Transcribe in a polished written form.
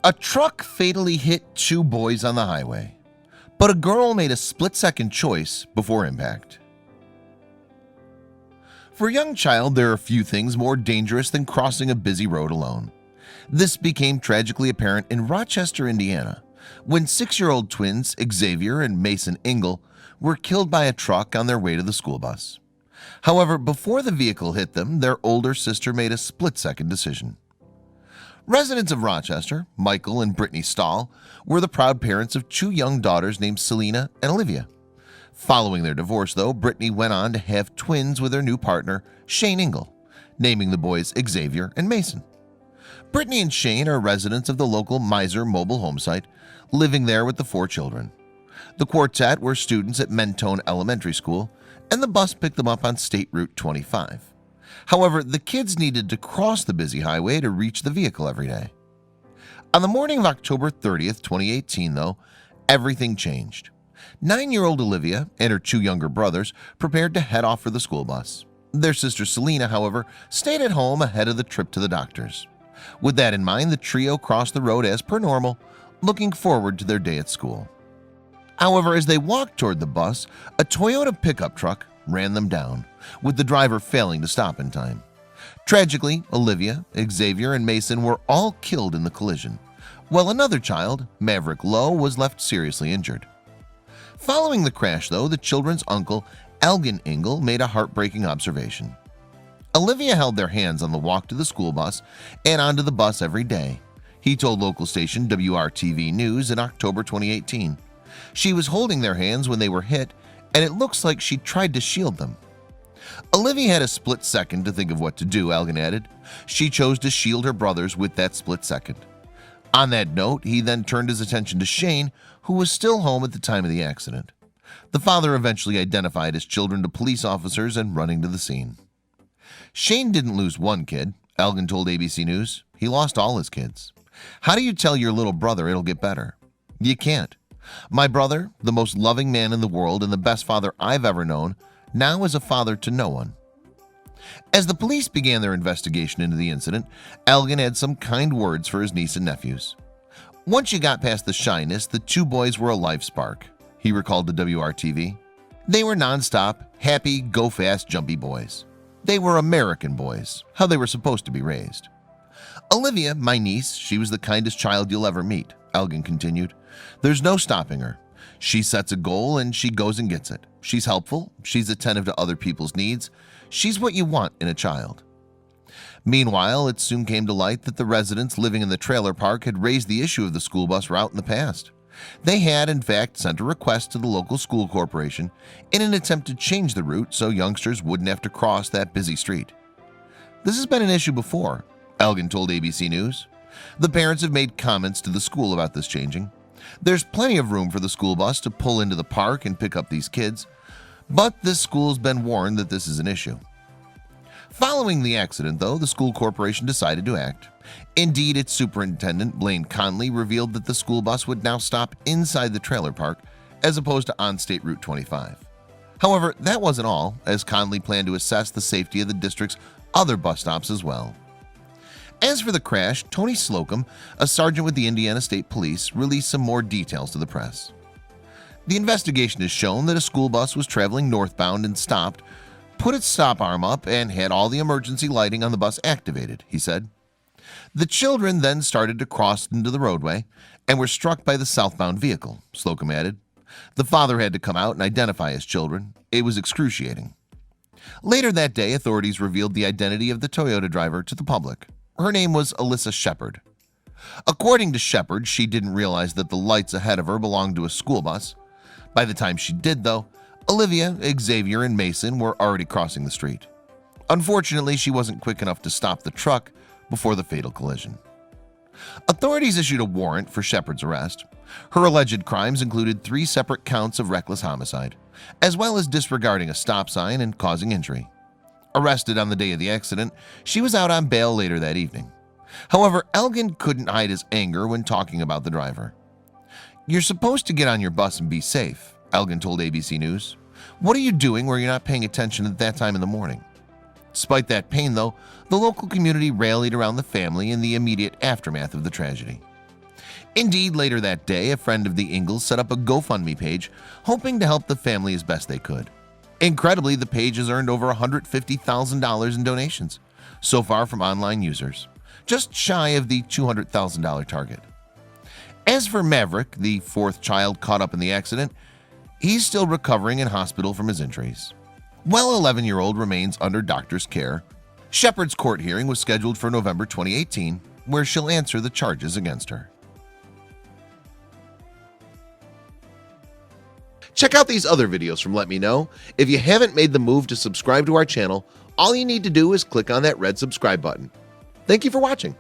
A truck fatally hit two boys on the highway, but a girl made a split-second choice before impact. For a young child, there are few things more dangerous than crossing a busy road alone. This became tragically apparent in Rochester, Indiana, when 6-year-old twins Xzavier and Mason Ingle were killed by a truck on their way to the school bus. However, before the vehicle hit them, their older sister made a split-second decision. Residents of Rochester, Michael and Brittany Stahl, were the proud parents of two young daughters named Selena and Olivia. Following their divorce, though, Brittany went on to have twins with her new partner, Shane Ingle, naming the boys Xzavier and Mason. Brittany and Shane are residents of the local Miser mobile home site, living there with the 4 children. The quartet were students at Mentone Elementary School, and the bus picked them up on State Route 25. However, the kids needed to cross the busy highway to reach the vehicle every day. On the morning of October 30th, 2018, though, everything changed. 9-year-old Olivia and her 2 younger brothers prepared to head off for the school bus. Their sister Selena, however, stayed at home ahead of the trip to the doctors. With that in mind, the trio crossed the road as per normal, looking forward to their day at school. However, as they walked toward the bus, a Toyota pickup truck ran them down, with the driver failing to stop in time. Tragically, Olivia, Xzavier, and Mason were all killed in the collision, while another child, Maverick Lowe, was left seriously injured. Following the crash, though, the children's uncle, Elgin Ingle, made a heartbreaking observation. Olivia held their hands on the walk to the school bus and onto the bus every day, he told local station WRTV News in October 2018. She was holding their hands when they were hit, and it looks like she tried to shield them. Olivia had a split second to think of what to do, Elgin added. She chose to shield her brothers with that split second. On that note, he then turned his attention to Shane, who was still home at the time of the accident. The father eventually identified his children to police officers and running to the scene. Shane didn't lose one kid, Elgin told ABC News. He lost all his kids. How do you tell your little brother it'll get better? You can't. My brother, the most loving man in the world and the best father I've ever known, now is a father to no one. As the police began their investigation into the incident, Elgin had some kind words for his niece and nephews. Once you got past the shyness, the 2 boys were a life spark, he recalled to WRTV. They were nonstop, happy, go-fast, jumpy boys. They were American boys, how they were supposed to be raised. Olivia, my niece, she was the kindest child you'll ever meet, Elgin continued. There's no stopping her. She sets a goal and she goes and gets it. She's helpful. She's attentive to other people's needs. She's what you want in a child. Meanwhile, it soon came to light that the residents living in the trailer park had raised the issue of the school bus route in the past. They had, in fact, sent a request to the local school corporation in an attempt to change the route so youngsters wouldn't have to cross that busy street. This has been an issue before, Elgin told ABC News. The parents have made comments to the school about this changing. There's plenty of room for the school bus to pull into the park and pick up these kids, but this school's been warned that this is an issue. Following the accident, though, the school corporation decided to act. Indeed, its superintendent, Blaine Conley, revealed that the school bus would now stop inside the trailer park as opposed to on State Route 25. However, that wasn't all, as Conley planned to assess the safety of the district's other bus stops as well. As for the crash, Tony Slocum, a sergeant with the Indiana State Police, released some more details to the press. The investigation has shown that a school bus was traveling northbound and stopped, put its stop arm up, and had all the emergency lighting on the bus activated, he said. The children then started to cross into the roadway and were struck by the southbound vehicle, Slocum added. The father had to come out and identify his children. It was excruciating. Later that day, authorities revealed the identity of the Toyota driver to the public. Her name was Alyssa Shepard. According to Shepard, she didn't realize that the lights ahead of her belonged to a school bus. By the time she did, though, Olivia, Xzavier, and Mason were already crossing the street. Unfortunately, she wasn't quick enough to stop the truck before the fatal collision. Authorities issued a warrant for Shepard's arrest. Her alleged crimes included 3 separate counts of reckless homicide, as well as disregarding a stop sign and causing injury. Arrested on the day of the accident, she was out on bail later that evening. However, Elgin couldn't hide his anger when talking about the driver. You're supposed to get on your bus and be safe, Elgin told ABC News. What are you doing where you're not paying attention at that time in the morning? Despite that pain, though, the local community rallied around the family in the immediate aftermath of the tragedy. Indeed, later that day, a friend of the Ingles set up a GoFundMe page, hoping to help the family as best they could. Incredibly, the page has earned over $150,000 in donations so far from online users, just shy of the $200,000 target. As for Maverick, the fourth child caught up in the accident, he's still recovering in hospital from his injuries, while 11-year-old remains under doctor's care. Shepard's court hearing was scheduled for November 2018, where she'll answer the charges against her. Check out these other videos from Let Me Know. If you haven't made the move to subscribe to our channel, all you need to do is click on that red subscribe button. Thank you for watching.